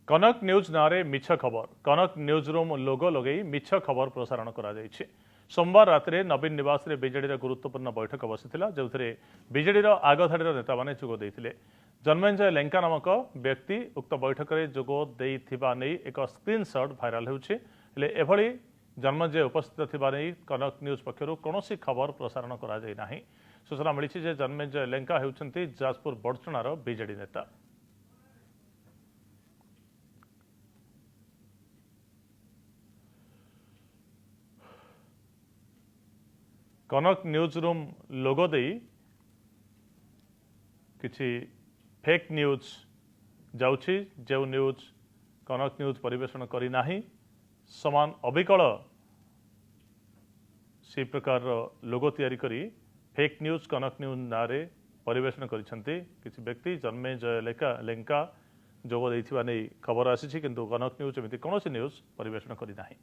कनक news नारे मिछ खबर कनक news room लोगो लगे मिछ खबर प्रसारण करा सोमवार रात नवीन निवास रे बीजेडी गुरुत्वपूर्ण बैठक बसी जो बीजेडी आगधाड़ी नेता मैंने जोगदे जन्मेजय लेंका नामक व्यक्ति उक्त बैठक में जोगदे एक स्क्रीनशॉट भाइराल होभली जन्मजय उपस्थित थिबा नै कनक न्यूज पक्षर कौन खबर प्रसारण करा सूचना मिली जन्मेजय लेंका होउछंती जाजपुर बड़चणार बीजेडी नेता। कनक न्यूज रूम लोगो दे किछि फेक न्यूज जाउछि जो न्यूज कनक न्यूज परिवेषण करी नाही समान अविकल से प्रकार लोगो तैयारी करी फेक न्यूज कनक न्यूज नारे परिवेषण करिसेंती किछि व्यक्ति जन्मेजय लेंका जोग देथिबा नै खबर आसी किंतु कनक न्यूज एमिति कौन न्यूज परिवेषण करी नाही।